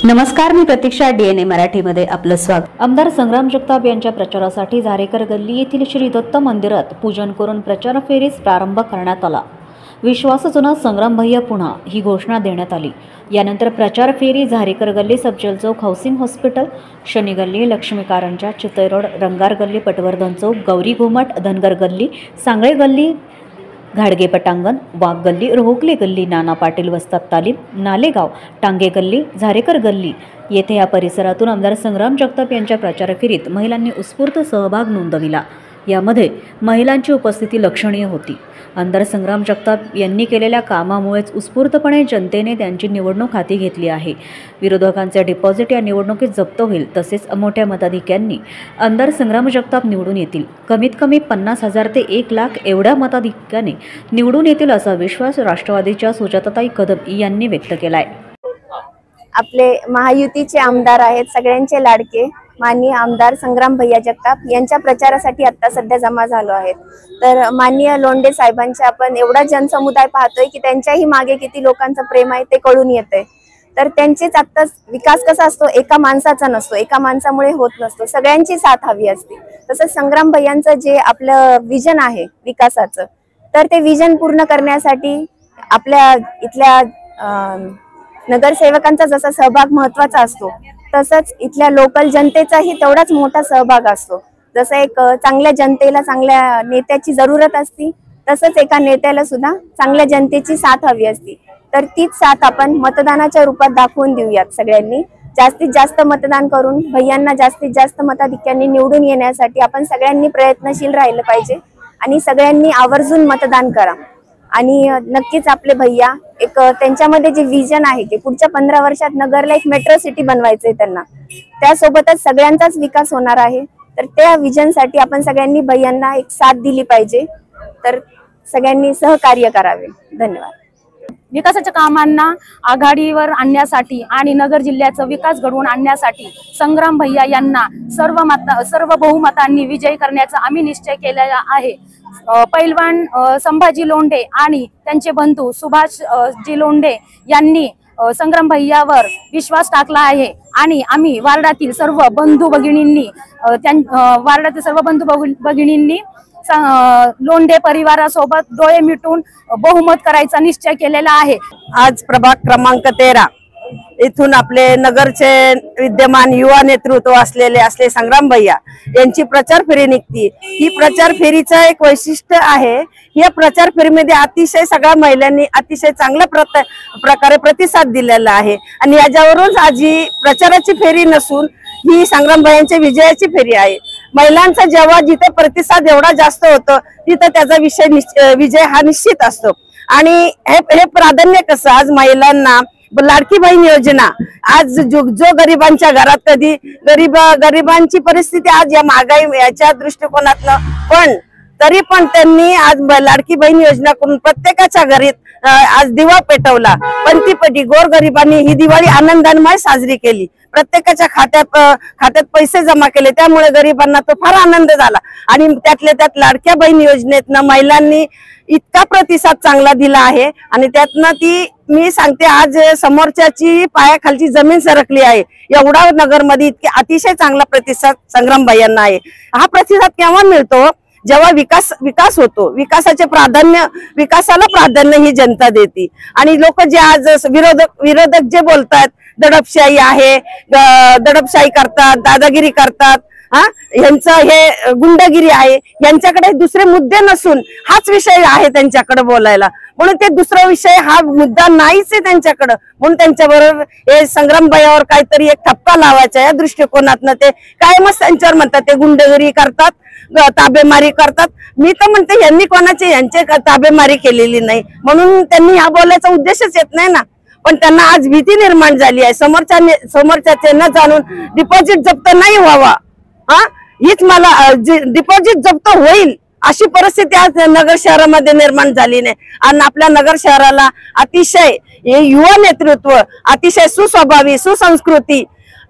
नमस्कार, मी प्रतीक्षा. DNA मराठीमध्ये आपलं स्वागत. आमदार संग्राम जगताप यांच्या प्रचारासाठी झारेकर गल्ली येथील श्री दत्त मंदिरात पूजन करून प्रचार फेरीस प्रारंभ करण्यात आला. विश्वासजुना संग्राम भैया पुन्हा ही घोषणा देण्यात आली. यानंतर प्रचार फेरी झारेकर गल्ली, सब्जल चौक, हाऊसिंग हॉस्पिटल, शनी गल्ली, लक्ष्मी कारंजा, चितई रोड, रंगार गल्ली, पटवर्धन चौक, गौरी घुमट, धनगर गल्ली, सांगळे गल्ली, घाडगे पटांगण, वाघ गल्ली, रोहकले गल्ली, नाना पाटील वस्ताद तालीम, नालेगाव, टांगे गल्ली, झारेकर गल्ली येथे या परिसरातून आमदार संग्राम जगताप यांच्या प्रचार फेरीत महिलांनी उत्स्फूर्त सहभाग नोंदविला. यामध्ये महिलांची उपस्थिती लक्षणीय होती. आमदार संग्राम जगताप यांनी केलेल्या कामामुळेच उत्स्फूर्तपणे जनतेने त्यांची निवडणूक हाती घेतली आहे. विरोधकांचे डिपॉझिट या निवडणुकीत जप्त होईल. तसेच मोठ्या मताधिक्यांनी आमदार संग्राम जगताप निवडून येतील. कमीत कमी 50,000 ते 1,00,000 एवढ्या मताधिक्याने निवडून येतील असा विश्वास राष्ट्रवादीच्या सुजाताताई कदम यांनी व्यक्त केलाय. आपले महायुतीचे आमदार आहेत, सगळ्यांचे लाडके माननीय आमदार संग्राम भैया जगताप यांच्या प्रचारासाठी आता सध्या जमा झालो आहेत. तर माननीय लोंढे साहेबांचे आपण एवढा जनसमुदाय पाहतोय की त्यांच्याही मागे किती लोकांचं प्रेम आहे ते कळून येतंय. तर त्यांचेच आता विकास कसा असतो, एका माणसाचा नसतो, एका माणसामुळे होत नसतो, सगळ्यांची साथ हवी असते. तसंच संग्राम भैयांचं जे आपलं विजन आहे विकासाचं, तर ते विजन पूर्ण करण्यासाठी आपल्या इथल्या नगरसेवकांचा जसा सहभाग महत्वाचा असतो, तसंच इथल्या लोकल जनतेचाही तेवढाच मोठा सहभाग असतो. जसं एक चांगल्या जनतेला चांगल्या नेत्याची जरूरत असती, तसंच एका नेत्याला सुद्धा चांगल्या जनतेची साथ हवी असती. तर तीच साथ आपण मतदानाच्या रूपात दाखवून देऊयात. सगळ्यांनी जास्तीत जास्त मतदान करून भैयांना जास्तीत जास्त मताधिक्यांनी निवडून येण्यासाठी आपण सगळ्यांनी प्रयत्नशील राहिलं पाहिजे आणि सगळ्यांनी आवर्जून मतदान करा. आणि नक्कीच आपले भैया एक त्यांच्यामध्ये जे विजन आहे की पुढच्या 15 वर्षात नगरला एक मेट्रो सिटी बनवायचंय त्यांना, त्यासोबतच सगळ्यांचाच विकास होणार आहे. तर त्या विजनसाठी आपण सगळ्यांनी भैयांना एक साथ दिली पाहिजे. तर सगळ्यांनी सहकार्य करावे. धन्यवाद. विकासाच्या कामांना आघाडीवर आणण्यासाठी आणि नगर जिल्ह्याचा विकास घडवून आणण्यासाठी संग्राम भैया यांना सर्व बहुमतांनी विजयी करण्याचा आम्ही निश्चय केलेला आहे. पैलवान संभाजी लोंढे आणि त्यांचे बंधू सुभाष जी लोंढे यांनी संग्राम भैयावर विश्वास टाकला आहे आणि आम्ही वार्डातील सर्व बंधू भगिनींनी लोंढे परिवारासोबत डोळे मिटून बहुमत करायचा निश्चय केलेला आहे. आज प्रभाग क्रमांक 13 इथून आपले नगरचे विद्यमान युवा नेतृत्व असले संग्राम भैया यांची प्रचार फेरी निघती. ही प्रचार फेरीचं एक वैशिष्ट्य आहे. या प्रचार फेरीमध्ये अतिशय सगळ्या महिलांनी अतिशय चांगल्या प्रकारे प्रतिसाद दिलेला आहे आणि याच्यावरून आज ही प्रचाराची फेरी नसून ही संग्राम भैयांच्या विजयाची फेरी आहे. महिलांचा जेव्हा जिथे प्रतिसाद एवढा जास्त होतो तिथे त्याचा विजय हा निश्चित असतो. आणि हे प्राधान्य कसं, आज महिलांना लाडकी बहीण योजना, आज जो गरिबांच्या घरात कधी गरिबांची परिस्थिती आज या महागाई याच्या दृष्टिकोनातनं पण तरी पण त्यांनी आज लाडकी बहीण योजना करून प्रत्येकाच्या घरी आज दिवा पेटवला. पंथीपटी गोरगरिबांनी ही दिवाळी आनंदाने साजरी केली. प्रत्येकाच्या खात्यात पैसे जमा केले, त्यामुळे गरिबांना तो फार आनंद झाला. आणि त्यातल्या त्यात लाडक्या बहीण योजनेतनं महिलांनी इतका प्रतिसाद चांगला दिला आहे आणि त्यातनं ती मी सांगते आज समोरच्याची पायाखालची जमीन सरकली आहे. एवढा नगरमध्ये इतके अतिशय चांगला प्रतिसाद संग्राम भैयांना आहे. हा प्रतिसाद केव्हा मिळतो, जेव्हा विकास होतो. विकासाला प्राधान्य ही जनता देते. आणि लोक जे आज विरोधक जे बोलतात दडपशाही आहे, दडपशाही करतात, दादागिरी करतात, यांचं हे गुंडगिरी आहे, यांच्याकडे दुसरे मुद्दे नसून हाच विषय आहे त्यांच्याकडे बोलायला. म्हणून ते दुसरा विषय हा मुद्दा नाहीच आहे त्यांच्याकडे. म्हणून त्यांच्याबरोबर हे संग्राम भैयावर काहीतरी एक ठपका लावायचा या दृष्टिकोनातनं ते कायमच त्यांच्यावर म्हणतात ते गुंडगिरी करतात, ताबेमारी करतात. मी तर म्हणते यांनी यांचे ताबेमारी केलेली नाही, म्हणून त्यांनी हा बोलायचा उद्देशच येत नाही ना. पण त्यांना आज भीती निर्माण झाली आहे. समोरच्याचे न जाणून डिपॉझिट जप्त नाही व्हावा, हीच मला डिपॉझिट जप्त होईल अशी परिस्थिती आज नगर शहरामध्ये निर्माण झाली नाही. आणि आपल्या नगर शहराला अतिशय युवा नेतृत्व, अतिशय सुस्वभावी, सुसंस्कृती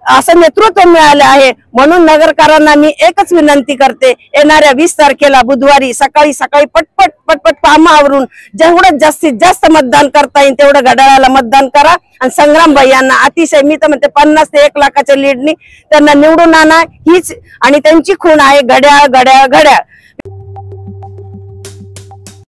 असं नेतृत्व मिळालं आहे। म्हणून नगरकरांना मी एकच विनंती करते, येणाऱ्या 20 तारखेला बुधवारी सकाळी सकाळी पटपट कामं आवरून जेवढं जास्तीत जास्त मतदान करता येईल तेवढं घड्याळाला मतदान करा आणि संग्राम भैयांना अतिशय मी तर म्हणते 50 ते 1 लाखाच्या लीडनी त्यांना निवडून आणा हीच, आणि त्यांची खूण आहे घड्याळ घड्याळ घड्याळ।